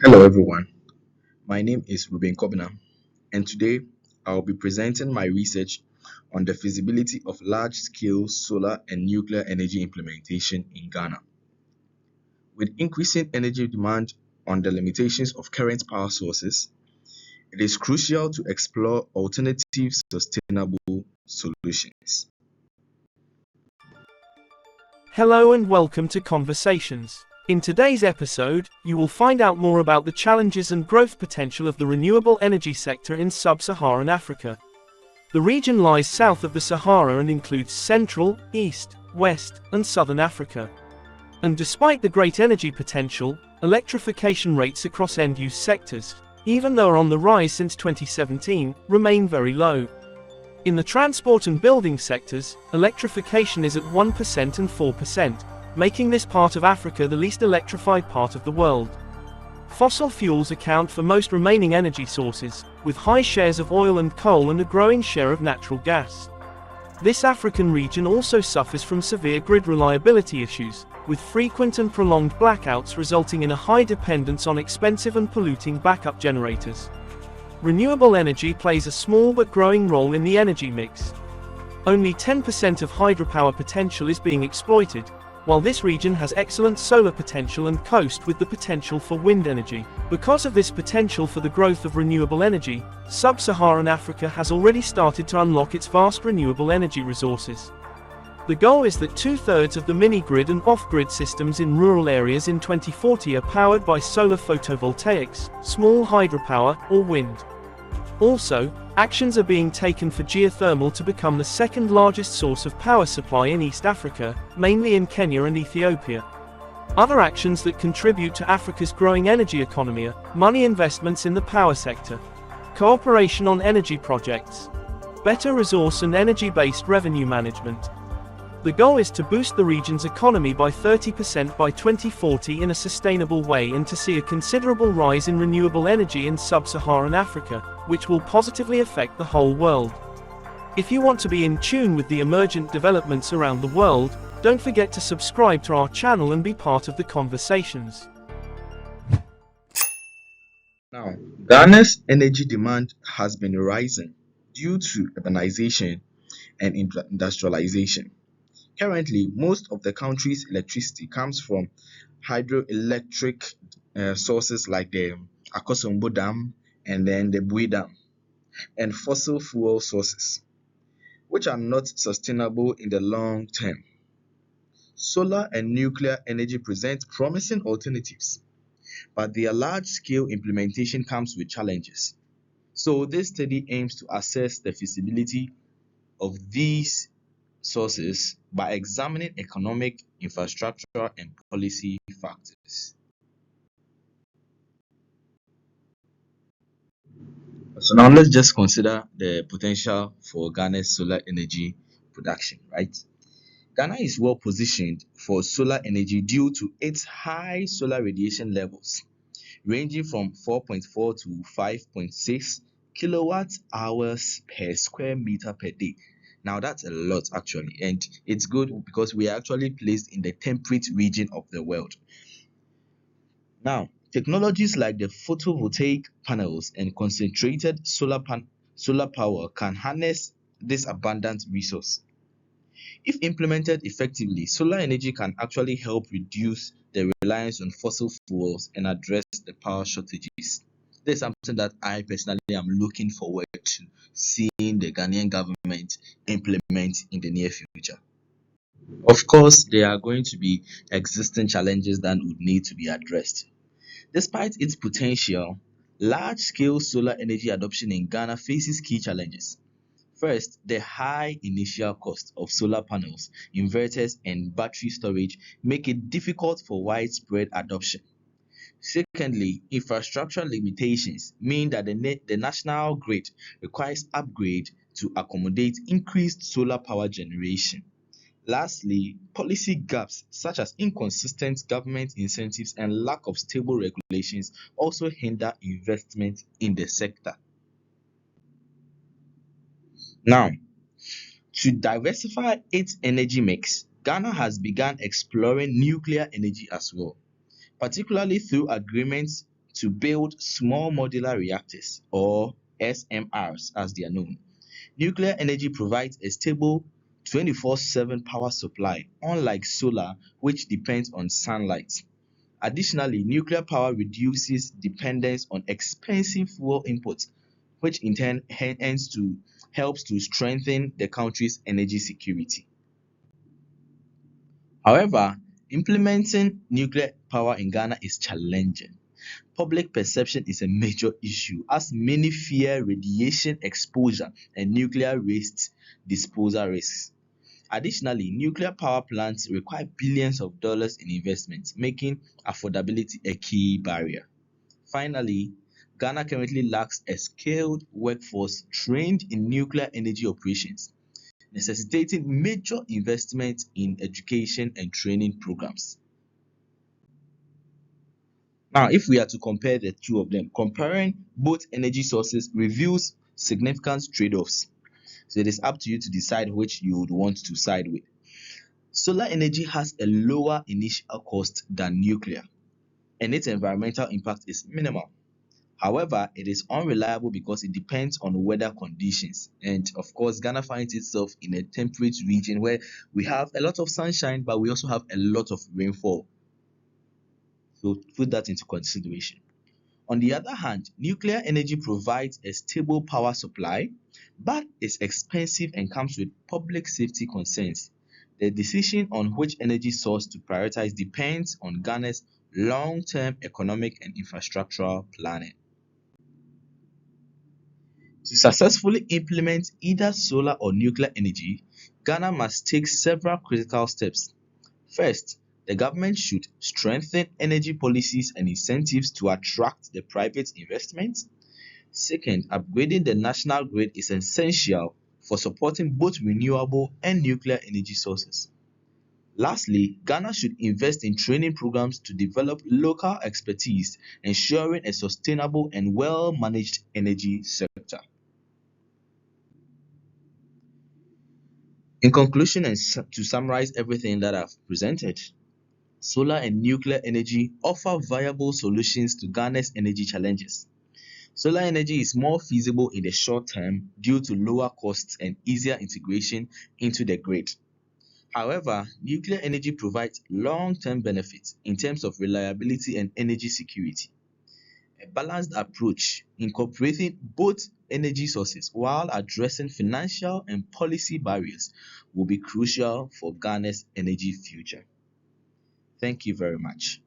Hello everyone, my name is Ruben Kobina, and today I'll be presenting my research on the feasibility of large-scale solar and nuclear energy implementation in Ghana. With increasing energy demand on the limitations of current power sources, it is crucial to explore alternative sustainable solutions. Hello and welcome to Conversations. In today's episode, you will find out more about the challenges and growth potential of the renewable energy sector in sub-Saharan Africa. The region lies south of the Sahara and includes Central, East, West, and Southern Africa. And despite the great energy potential, electrification rates across end-use sectors, even though are on the rise since 2017, remain very low. In the transport and building sectors, electrification is at 1% and 4%, making this part of Africa the least electrified part of the world. Fossil fuels account for most remaining energy sources, with high shares of oil and coal and a growing share of natural gas. This African region also suffers from severe grid reliability issues, with frequent and prolonged blackouts resulting in a high dependence on expensive and polluting backup generators. Renewable energy plays a small but growing role in the energy mix. Only 10% of hydropower potential is being exploited, while this region has excellent solar potential and coast with the potential for wind energy. Because of this potential for the growth of renewable energy, sub-Saharan Africa has already started to unlock its vast renewable energy resources. The goal is that two-thirds of the mini-grid and off-grid systems in rural areas in 2040 are powered by solar photovoltaics, small hydropower, or wind. Also, actions are being taken for geothermal to become the second largest source of power supply in East Africa, mainly in Kenya and Ethiopia. Other actions that contribute to Africa's growing energy economy are money investments in the power sector, cooperation on energy projects, better resource and energy-based revenue management. The goal is to boost the region's economy by 30% by 2040 in a sustainable way and to see a considerable rise in renewable energy in sub-Saharan Africa, which will positively affect the whole world. If you want to be in tune with the emergent developments around the world, don't forget to subscribe to our channel and be part of the conversations. Now, Ghana's energy demand has been rising due to urbanization and industrialization. Currently, most of the country's electricity comes from hydroelectric sources like the Akosombo Dam and then the Bui Dam, and fossil fuel sources, which are not sustainable in the long term. Solar and nuclear energy present promising alternatives, but their large-scale implementation comes with challenges. So this study aims to assess the feasibility of these sources by examining economic, infrastructure, and policy factors. So now let's just consider the potential for Ghana's solar energy production, right? Ghana is well positioned for solar energy due to its high solar radiation levels, ranging from 4.4 to 5.6 kilowatt hours per square meter per day. Now that's a lot actually, and it's good because we are actually placed in the temperate region of the world. Now, technologies like the photovoltaic panels and concentrated solar power can harness this abundant resource. If implemented effectively, solar energy can actually help reduce the reliance on fossil fuels and address the power shortages. This is something that I personally am looking forward to seeing the Ghanaian government implement in the near future. Of course, there are going to be existing challenges that would need to be addressed. Despite its potential, large-scale solar energy adoption in Ghana faces key challenges. First, the high initial cost of solar panels, inverters, and battery storage make it difficult for widespread adoption. Secondly, infrastructure limitations mean that the national grid requires upgrade to accommodate increased solar power generation. Lastly, policy gaps such as inconsistent government incentives and lack of stable regulations also hinder investment in the sector. Now, to diversify its energy mix, Ghana has begun exploring nuclear energy as well, particularly through agreements to build small modular reactors, or SMRs as they are known. Nuclear energy provides a stable 24/7 power supply, unlike solar, which depends on sunlight. Additionally, nuclear power reduces dependence on expensive fuel imports, which in turn helps to strengthen the country's energy security. However, implementing nuclear power in Ghana is challenging. Public perception is a major issue as many fear radiation exposure and nuclear waste disposal risks. Additionally, nuclear power plants require billions of dollars in investment, making affordability a key barrier. Finally, Ghana currently lacks a skilled workforce trained in nuclear energy operations, necessitating major investment in education and training programs. Now, if we are to compare the two of them, comparing both energy sources reveals significant trade-offs. So it is up to you to decide which you would want to side with. Solar energy has a lower initial cost than nuclear, and its environmental impact is minimal. However, it is unreliable because it depends on weather conditions. And of course, Ghana finds itself in a temperate region where we have a lot of sunshine, but we also have a lot of rainfall. So put that into consideration. On the other hand, nuclear energy provides a stable power supply, but is expensive and comes with public safety concerns. The decision on which energy source to prioritize depends on Ghana's long term economic and infrastructural planning. To successfully implement either solar or nuclear energy, Ghana must take several critical steps. First, the government should strengthen energy policies and incentives to attract the private investment. Second, upgrading the national grid is essential for supporting both renewable and nuclear energy sources. Lastly, Ghana should invest in training programs to develop local expertise, ensuring a sustainable and well managed energy sector. In conclusion, and to summarize everything that I've presented, solar and nuclear energy offer viable solutions to Ghana's energy challenges. Solar energy is more feasible in the short term due to lower costs and easier integration into the grid. However, nuclear energy provides long term benefits in terms of reliability and energy security. A balanced approach incorporating both energy sources while addressing financial and policy barriers will be crucial for Ghana's energy future. Thank you very much.